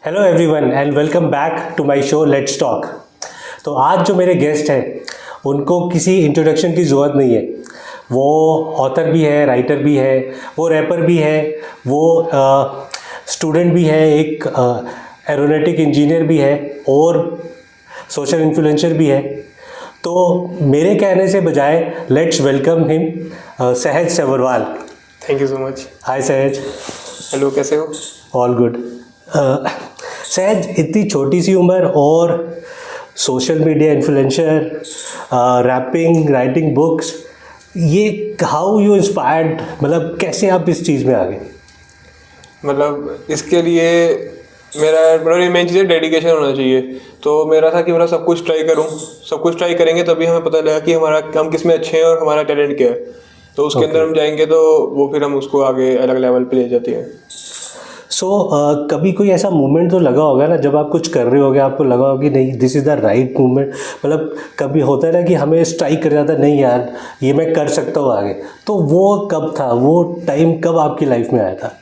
Hello everyone and welcome back to my show let's talk. तो आज जो मेरे गेस्ट हैं उनको किसी इंट्रोडक्शन की ज़रूरत नहीं है। वो ऑथर भी है, राइटर भी है, वो रैपर भी है, वो स्टूडेंट भी है, एक एरोनॉटिक इंजीनियर भी है और सोशल इन्फ्लुएंसर भी है। तो मेरे कहने से बजाय let's welcome him Sahaj Sabarwal. Thank you so much. Hi Sahaj. Hello, कैसे हो? All good. सहज, इतनी छोटी सी उम्र और social media influencer, rapping, writing books, ये हाउ यू इंस्पायर्ड, मतलब कैसे आप इस चीज़ में आ गए? मतलब इसके लिए मेरा मेन चीज़ है डेडिकेशन होना चाहिए। तो मेरा था कि मतलब सब कुछ ट्राई करूं, सब कुछ ट्राई करेंगे तभी हमें पता लगा कि हम किस में अच्छे हैं और हमारा टैलेंट क्या है। तो उसके अंदर हम जाएंगे तो वो फिर हम उसको आगे अलग लेवल पे ले जाते हैं। सो कभी कोई ऐसा मोमेंट तो लगा होगा ना जब आप कुछ कर रहे होगे, आपको लगा होगा कि नहीं this is the right moment, मतलब कभी होता है ना कि हमें स्ट्राइक कर जाता है, नहीं यार ये मैं कर सकता हूँ आगे। तो वो कब था, वो टाइम कब आपकी लाइफ में आया था?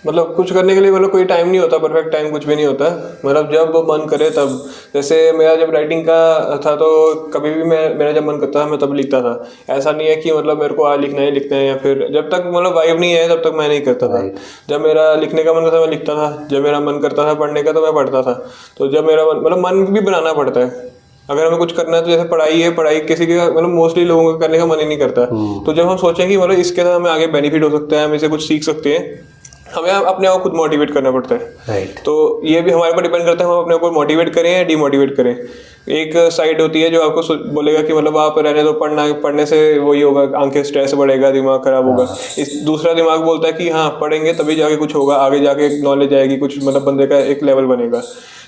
मतलब कुछ करने के लिए मतलब कोई टाइम नहीं होता, परफेक्ट टाइम कुछ भी नहीं होता। मतलब जब मन करे तब। जैसे मेरा जब राइटिंग का था तो कभी भी मेरा जब मन करता था मैं तब लिखता था। ऐसा नहीं है कि मतलब मेरे को आज लिखना है या फिर जब तक मतलब वाइब नहीं है तब तक मैं नहीं करता था। जब मेरा लिखने का मन करता था मैं लिखता था, जब मेरा मन करता था पढ़ने का तो मैं पढ़ता था। तो जब मेरा मतलब मन भी बनाना पड़ता है अगर हमें कुछ करना है। तो जैसे पढ़ाई है, पढ़ाई किसी के मतलब मोस्टली लोगों का करने का मन ही नहीं करता। तो जब हम सोचें कि मतलब इसके साथ हमें आगे बेनिफिट हो सकता है, हम इसे कुछ सीख सकते हैं, हमें अपने आप खुद मोटिवेट करना पड़ता है। राइट। तो ये भी हमारे ऊपर डिपेंड करता है हम अपने ऊपर मोटिवेट करें या डिमोटिवेट करें। एक साइड होती है जो आपको बोलेगा कि मतलब आप रहने दो, पढ़ने से वही होगा, आंखें स्ट्रेस बढ़ेगा, दिमाग खराब होगा। इस दूसरा दिमाग बोलता है कि हाँ पढ़ेंगे तभी जाके कुछ होगा, आगे जाके नॉलेज आएगी, कुछ मतलब बंदे का एक लेवल बनेगा।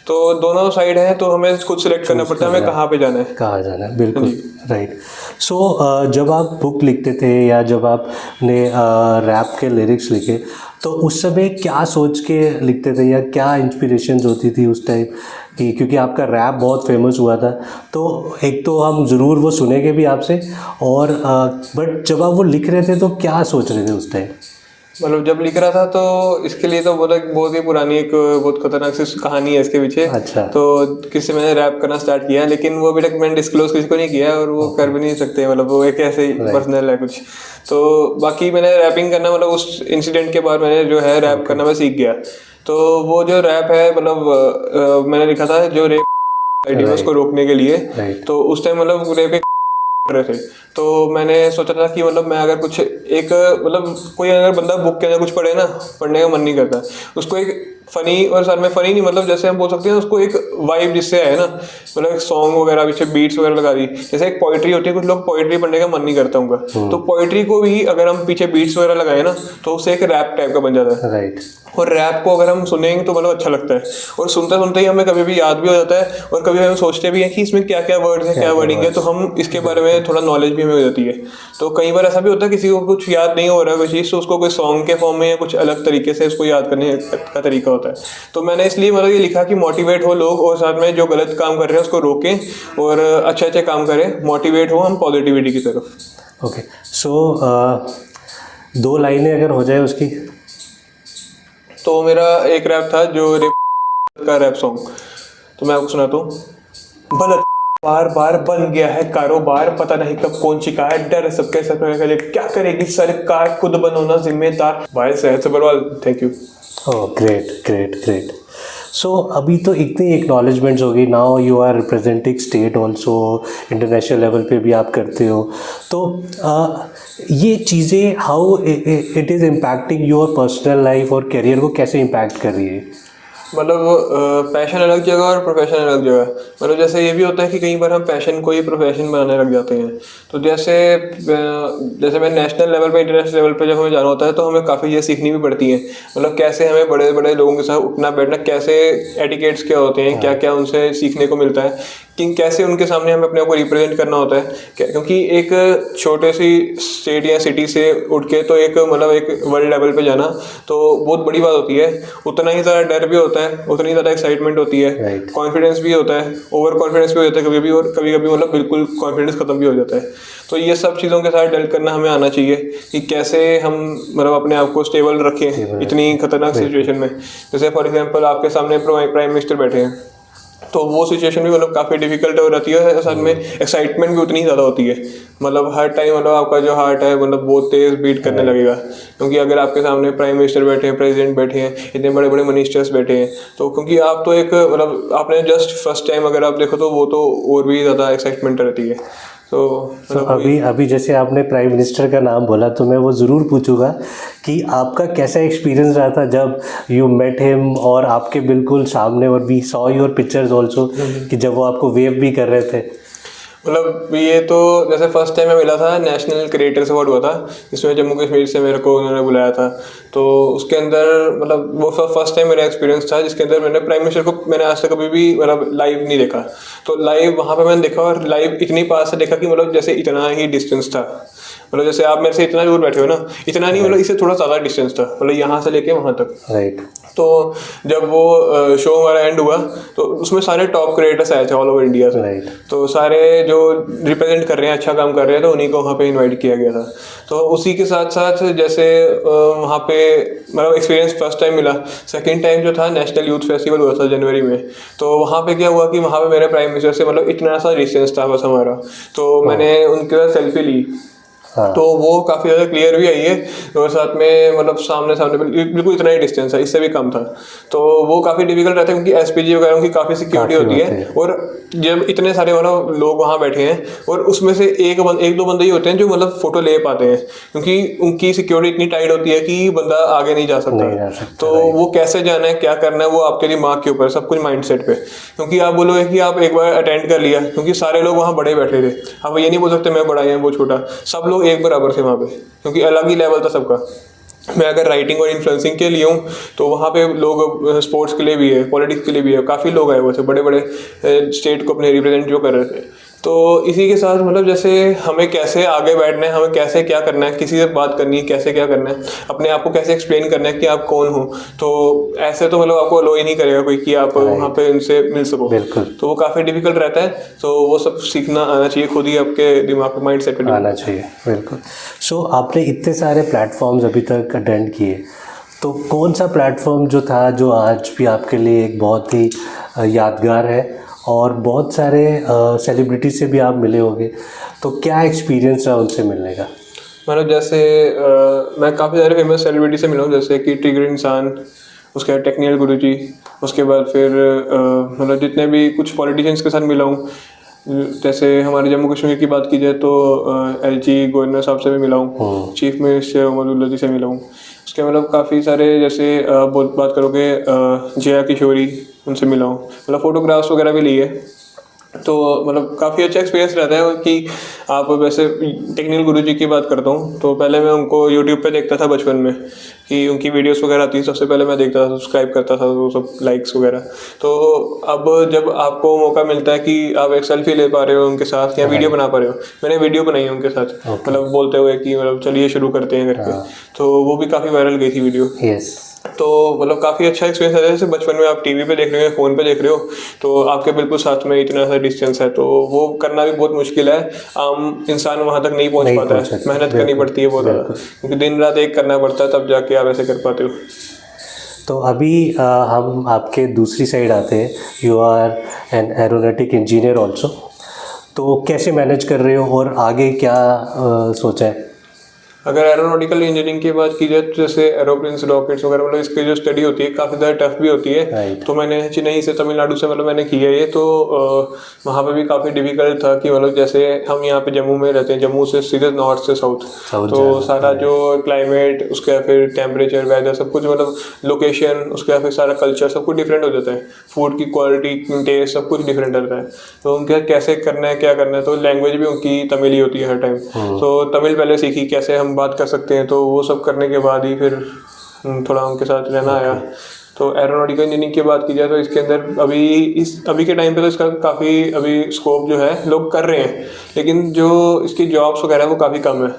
तो दोनों साइड है, तो हमें खुद सिलेक्ट करना पड़ता है हमें कहाँ पे जाना है, कहाँ जाना है। बिल्कुल राइट। सो जब आप बुक लिखते थे या जब आपने रैप के लिरिक्स लिखे तो उस समय क्या सोच के लिखते थे या क्या इंस्पिरेशंस होती थी उस टाइम कि, क्योंकि आपका रैप बहुत फेमस हुआ था, तो एक तो हम ज़रूर वो सुनेंगे भी आपसे, और बट जब आप वो लिख रहे थे तो क्या सोच रहे थे उस टाइम? मतलब जब लिख रहा था तो इसके लिए तो बहुत ही पुरानी एक बहुत खतरनाक सी कहानी है इसके पीछे। अच्छा। तो किसी मैंने रैप करना स्टार्ट किया, लेकिन वो अभी तक मैंने डिस्क्लोज किसी को नहीं किया और वो कर भी नहीं सकते, मतलब वो एक ऐसे ही पर्सनल है कुछ। तो बाकी मैंने रैपिंग करना मतलब उस इंसिडेंट के बाद मैंने जो है रैप करना मैं सीख गया। तो वो जो रैप है मतलब मैंने लिखा था जो रेप उसको रोकने के लिए। तो उस टाइम मतलब रेप रहे थे। तो मैंने सोचा था कि मतलब मैं अगर कुछ एक मतलब कोई अगर बंदा बुक के अंदर कुछ पढ़े ना, पढ़ने का मन नहीं करता उसको, एक फनी और सर में फनी नहीं, मतलब जैसे हम बोल सकते हैं उसको एक वाइब जिससे आए ना, मतलब एक सॉन्ग वगैरह पीछे बीट्स वगैरह लगा दी। जैसे एक पोइट्री होती है, कुछ लोग पोइट्री पढ़ने का मन नहीं करता उनका, तो पोइट्री को भी अगर हम पीछे बीट्स वगैरह लगाए ना तो उससे एक रैप टाइप का बन जाता है। राइट। और रैप को अगर हम सुनेंगे तो मतलब अच्छा लगता है, और सुनते सुनते ही हमें कभी भी याद भी हो जाता है, और कभी हम सोचते भी हैं कि इसमें क्या क्या वर्ड्स हैं, क्या वर्डिंग है, तो हम इसके बारे में थोड़ा नॉलेज भी हमें हो जाती है। तो कई बार ऐसा भी होता है किसी को कुछ याद नहीं हो रहा है कोई चीज़, तो उसको कोई सॉन्ग के फॉर्म में या कुछ अलग तरीके से उसको याद करने का तरीका होता है। तो मैंने इसलिए मतलब ये लिखा कि मोटिवेट हो लोग, और साथ में जो गलत काम कर रहे हैं उसको रोकें और अच्छे अच्छे काम करें, मोटिवेट हो हम पॉजिटिविटी की तरफ। ओके। सो 2 लाइनें अगर हो जाए उसकी। तो मेरा एक रैप था जो रेप का रैप सॉन्ग, तो मैं आपको सुनाता हूँ। भला बार बार बन गया है कारोबार, पता नहीं कब कौन शिकायत, डर सबके सब क्या करेगी सरकार, खुद बनो ना जिम्मेदार। भाई Sahaj Sabarwal, thank you. Oh great great great. So अभी तो इतनी एक्नॉलेजमेंट्स हो गई, now you are representing state also, international level पे भी आप करते हो। तो ये चीज़ें how it is impacting your personal life और करियर को कैसे इम्पैक्ट कर रही है? मतलब पैशन अलग जगह और प्रोफेशन अलग जगह। मतलब जैसे ये भी होता है कि कई बार हम पैशन को ही प्रोफेशन बनाने लग जाते हैं। तो जैसे मैं नेशनल लेवल पे, इंटरनेशनल लेवल पे जब हमें जाना होता है तो हमें काफ़ी चीज़ें सीखनी भी पड़ती हैं। मतलब कैसे हमें बड़े बड़े लोगों के साथ उठना बैठना, कैसे एटिकेट्स क्या होते हैं, क्या क्या उनसे सीखने को मिलता है, कि कैसे उनके सामने हमें अपने आप को रिप्रेजेंट करना होता है। क्योंकि एक छोटे सी स्टेट या सिटी से उठ के तो एक मतलब एक वर्ल्ड लेवल पे जाना तो बहुत बड़ी बात होती है। उतना ही ज़्यादा डर भी होता है उतनी ज़्यादा एक्साइटमेंट होती है, Right. कॉन्फिडेंस भी होता है, ओवर कॉन्फिडेंस भी हो जाता है कभी कभी, और कभी कभी मतलब बिल्कुल कॉन्फिडेंस खत्म भी हो जाता है। तो ये सब चीज़ों के साथ डील करना हमें आना चाहिए कि कैसे हम मतलब अपने आप को स्टेबल रखें इतनी खतरनाक सिचुएशन में। जैसे फॉर एग्जांपल आपके सामने प्राइम मिनिस्टर बैठे हैं, तो वो सिचुएशन भी मतलब काफ़ी डिफिकल्ट हो जाती है, साथ में एक्साइटमेंट भी उतनी ज़्यादा होती है, मतलब हर टाइम मतलब आपका जो हार्ट है मतलब बहुत तेज़ बीट करने लगेगा, क्योंकि अगर आपके सामने प्राइम मिनिस्टर बैठे हैं, प्रेसिडेंट बैठे हैं, इतने बड़े बड़े मिनिस्टर्स बैठे हैं, तो क्योंकि आप तो एक मतलब आपने जस्ट फर्स्ट टाइम अगर आप देखो तो वो तो और भी ज़्यादा एक्साइटमेंट रहती है। तो अभी जैसे आपने प्राइम मिनिस्टर का नाम बोला, तो मैं वो ज़रूर पूछूंगा कि आपका कैसा एक्सपीरियंस रहा था जब यू मेट हिम और आपके बिल्कुल सामने, और we saw your pictures also कि जब वो आपको वेव भी कर रहे थे। मतलब ये तो जैसे फर्स्ट टाइम मैं मिला था, नेशनल क्रिएटर्स अवार्ड हुआ था, इसमें जम्मू कश्मीर से मेरे को उन्होंने बुलाया था। तो उसके अंदर मतलब वो फर्स्ट टाइम मेरा एक्सपीरियंस था जिसके अंदर मैंने प्राइम मिनिस्टर को मैंने आज तक कभी भी मतलब लाइव नहीं देखा। तो लाइव वहाँ पे मैंने देखा, और लाइव इतनी पास से देखा कि मतलब जैसे इतना ही डिस्टेंस था, मतलब जैसे आप मेरे से इतना दूर बैठे हो ना, इतना नहीं मतलब इससे थोड़ा ज़्यादा डिस्टेंस था, मतलब यहाँ से लेके वहाँ तक। राइट। तो जब वो शो हमारा एंड हुआ तो उसमें सारे टॉप क्रिएटर्स आए थे ऑल ओवर इंडिया से। Right. तो सारे जो रिप्रेजेंट कर रहे हैं, अच्छा काम कर रहे हैं, तो उन्हीं को वहाँ पे इनवाइट किया गया था। तो उसी के साथ साथ जैसे वहाँ पे मतलब एक्सपीरियंस फर्स्ट टाइम मिला। सेकंड टाइम जो था नेशनल यूथ फेस्टिवल हुआ था जनवरी में, तो वहाँ पे क्या हुआ कि वहाँ पे मेरे प्राइम मिनिस्टर से मतलब इतना सा डिस्टेंस था बस हमारा, तो मैंने उनके साथ सेल्फी ली। हाँ। तो वो काफ़ी ज़्यादा क्लियर भी आई है, और साथ में मतलब सामने सामने बिल्कुल इतना ही डिस्टेंस है, इससे भी कम था। तो वो काफ़ी डिफिकल्ट रहता है क्योंकि एसपीजी वगैरह की काफ़ी सिक्योरिटी होती है, और जब इतने सारे मतलब लोग वहाँ बैठे हैं और उसमें से एक दो बंदे ही होते हैं जो मतलब फ़ोटो ले पाते हैं, क्योंकि उनकी सिक्योरिटी इतनी टाइट होती है कि बंदा आगे नहीं जा सकता। तो वो कैसे जाना है, क्या करना है, वो आपके दिमाग के ऊपर सब कुछ माइंड सेट पे। क्योंकि आप बोलोगे कि आप एक बार अटेंड कर लिया, क्योंकि सारे लोग वहाँ बड़े बैठे थे, आप ये नहीं बोल सकते मैं बड़ा या वो छोटा, सब लोग एक बराबर थे वहाँ पे, क्योंकि अलग ही लेवल था सबका। मैं अगर राइटिंग और इन्फ्लुएंसिंग के लिए हूँ तो वहाँ पे लोग स्पोर्ट्स के लिए भी है, पॉलिटिक्स के लिए भी है, काफ़ी लोग आए हुए थे, बड़े बड़े स्टेट को अपने रिप्रेजेंट जो कर रहे थे। तो इसी के साथ मतलब जैसे हमें कैसे आगे बैठना है, हमें कैसे क्या करना है, किसी से बात करनी है, कैसे क्या करना है, अपने आप को कैसे एक्सप्लेन करना है कि आप कौन हो, तो ऐसे तो मतलब आपको अलो ही नहीं करेगा कोई कि आप वहाँ पे उनसे मिल सको। तो वो काफ़ी डिफिकल्ट रहता है, तो वो सब सीखना आना चाहिए, खुद ही आपके दिमाग में माइंड सेट पे आना चाहिए। बिल्कुल। सो आपने इतने सारे प्लेटफॉर्म्स अभी तक अटेंड किए, तो कौन सा प्लेटफॉर्म जो था जो आज भी आपके लिए एक बहुत ही यादगार है, और बहुत सारे सेलिब्रिटी से भी आप मिले होंगे, तो क्या एक्सपीरियंस रहा उनसे मिलने का? मतलब जैसे मैं काफ़ी सारे फेमस सेलिब्रिटी से मिला हूँ, जैसे कि टिगर इंसान, उसके बाद टेक्निकल गुरुजी, उसके बाद फिर मतलब जितने भी कुछ पॉलिटिशियंस के साथ मिला हूँ। जैसे हमारे जम्मू कश्मीर की बात की जाए तो LG गवर्नर साहब से भी मिला हूँ, चीफ मिनिस्टर उमर जी से मिला हूँ। उसके मतलब काफ़ी सारे जैसे बात करोगे जया किशोरी, उनसे मिला हूँ, मतलब फ़ोटोग्राफ्स वगैरह भी लिए। तो मतलब काफ़ी अच्छा एक्सपीरियंस रहता है कि आप वैसे टेक्निकल गुरुजी की बात करता हूँ तो पहले मैं उनको यूट्यूब पे देखता था बचपन में कि उनकी वीडियोस वगैरह आती, सबसे पहले मैं देखता था, सब्सक्राइब करता था, वो सब लाइक्स वगैरह। तो अब जब आपको मौका मिलता है कि आप एक सेल्फी ले पा रहे हो उनके साथ या वीडियो बना पा रहे हो, मैंने वीडियो बनाई है उनके साथ, मतलब बोलते हुए कि मतलब चलिए शुरू करते हैं करके, तो वो भी काफ़ी वायरल गई थी वीडियो। तो मतलब काफ़ी अच्छा एक्सपीरियंस है। जैसे बचपन में आप टीवी पे देख रहे हो, फ़ोन पे देख रहे हो, तो आपके बिल्कुल साथ में इतना सा डिस्टेंस है, तो वो करना भी बहुत मुश्किल है, आम इंसान वहाँ तक नहीं पहुँच पाता है, मेहनत करनी पड़ती है बहुत ज़्यादा, क्योंकि दिन रात एक करना पड़ता है, तब जाके आप ऐसे कर पाते हो। तो अभी हम आपके दूसरी साइड आते हैं, you are an aeronautic engineer also, तो कैसे मैनेज कर रहे हो और आगे क्या सोचा है? अगर एरोनॉटिकल इंजीनियरिंग की बात की जाए तो जैसे एरोप्लेन्स, रॉकेट्स वगैरह, मतलब इसकी जो स्टडी होती है काफ़ी ज़्यादा टफ भी होती है। तो मैंने चेन्नई से, तमिलनाडु से मतलब मैंने किया ये, तो वहाँ पे भी काफ़ी डिफिकल्ट था कि मतलब जैसे हम यहाँ पे जम्मू में रहते हैं, जम्मू से सीधे नॉर्थ से साउथ, तो सारा जो क्लाइमेट, उसका फिर टेम्परेचर, वेदर, सब कुछ मतलब लोकेशन, उसका फिर सारा कल्चर सब कुछ डिफरेंट हो जाता है, फूड की क्वालिटी, टेस्ट, सब कुछ डिफरेंट रहता है। तो उनका कैसे करना है, क्या करना है, तो लैंग्वेज भी उनकी तमिल ही होती है हर टाइम, तो तमिल पहले सीखी कैसे हम बात कर सकते हैं, तो वो सब करने के बाद ही फिर थोड़ा उनके साथ रहना आया। तो एरोनॉटिकल इंजीनियरिंग की बात की जाए तो इसके अंदर अभी के टाइम पे तो इसका काफ़ी अभी स्कोप जो है लोग कर रहे हैं, लेकिन जो इसकी जॉब्स वगैरह वो काफ़ी कम है।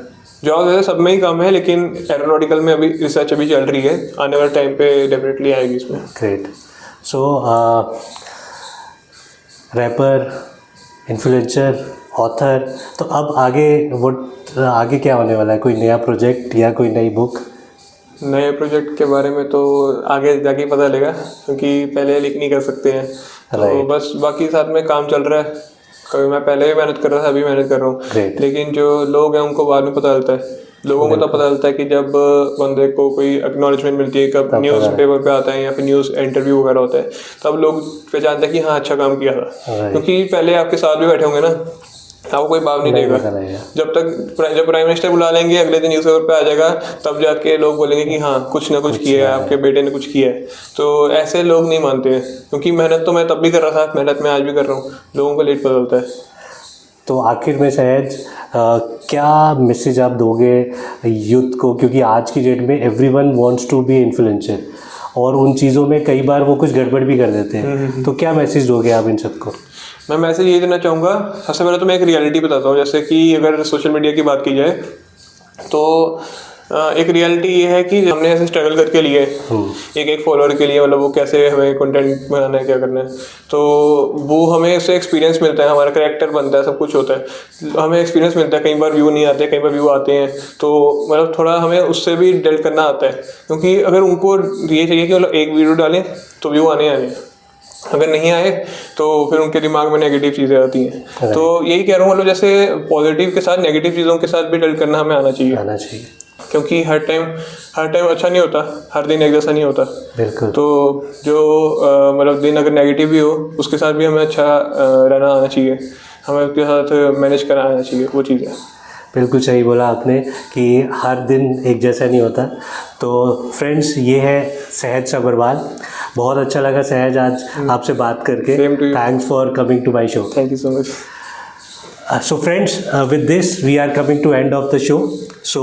जॉब वैसे सब में ही कम है, लेकिन एरोनॉटिकल में अभी रिसर्च अभी चल रही है, आने वाले टाइम पे डेफिनेटली आएगी इसमें। ग्रेट। सो रैपर, इन्फ्लुएंसर, ऑथर, तो अब आगे क्या होने वाला है? कोई नया प्रोजेक्ट या कोई नई बुक? नए प्रोजेक्ट के बारे में तो आगे जाके पता लगेगा, क्योंकि पहले लीक नहीं कर सकते हैं। तो Right. बस बाकी साथ में काम चल रहा है। कभी मैं पहले भी मेहनत कर रहा था, अभी मेहनत कर रहा हूँ। Great. लेकिन जो लोग हैं उनको बाद में पता चलता है। लोगों को तो पता चलता है कि जब बंदे को कोई एक्नॉलेजमेंट मिलती है, कब न्यूज़ पेपर पे आता है या फिर न्यूज़ इंटरव्यू वगैरह होता है, तब लोग पहचानते हैं कि हाँ अच्छा काम किया था। क्योंकि पहले आपके साथ भी बैठे होंगे ना, आपको कोई भाव नहीं देगा। जब प्राइम मिनिस्टर बुला लेंगे, अगले दिन न्यूज़ पेपर पे आ जाएगा, तब जाके लोग बोलेंगे कि हाँ कुछ ना कुछ किया है, आपके बेटे ने कुछ किया है। तो ऐसे लोग नहीं मानते हैं, क्योंकि मेहनत तो मैं तब भी कर रहा था, मेहनत मैं आज भी कर रहा हूँ, लोगों को लेट पता चलता है। तो आखिर में सहज क्या मैसेज आप दोगे यूथ को, क्योंकि आज की डेट में everyone wants to be influencer और उन चीज़ों में कई बार वो कुछ गड़बड़ भी कर देते हैं, तो क्या मैसेज दोगे आप इन सबको? मैं मैसेज ये देना चाहूँगा, सबसे पहले तो मैं एक रियलिटी बताता हूँ। जैसे कि अगर सोशल मीडिया की बात की जाए तो एक रियलिटी ये है कि हमने ऐसे स्ट्रगल करके लिए एक फॉलोअर के लिए, मतलब वो कैसे हमें कंटेंट बनाना है, क्या करना है, तो वो हमें उससे एक्सपीरियंस मिलता है, हमारा करैक्टर बनता है, सब कुछ होता है, हमें एक्सपीरियंस मिलता है। कई बार व्यू नहीं आते, कई बार व्यू आते हैं, तो मतलब थोड़ा हमें उससे भी डील करना आता है। क्योंकि अगर उनको ये चाहिए कि मतलब एक वीडियो डालें तो व्यू आने, अगर नहीं आए तो फिर उनके दिमाग में नेगेटिव चीज़ें आती हैं। तो यही कह रहा हूँ, मतलब जैसे पॉजिटिव के साथ नेगेटिव चीज़ों के साथ भी डील करना हमें आना चाहिए। क्योंकि हर टाइम अच्छा नहीं होता, हर दिन एक जैसा नहीं होता। बिल्कुल। तो जो मतलब दिन अगर नेगेटिव भी हो, उसके साथ भी हमें अच्छा रहना आना चाहिए, हमें उसके साथ मैनेज करना आना चाहिए, वो चीज़ है। बिल्कुल सही बोला आपने कि हर दिन एक जैसा नहीं होता। तो फ्रेंड्स, ये है सहज सब्रवाल। बहुत अच्छा लगा सहज आज आपसे बात करके। Thanks for coming to my show. Thank you so much. So friends, with this we are coming to end of the show. So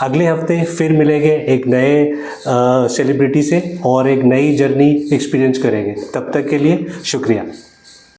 अगले हफ्ते फिर मिलेंगे एक नए सेलिब्रिटी से और एक नई जर्नी एक्सपीरियंस करेंगे। तब तक के लिए शुक्रिया।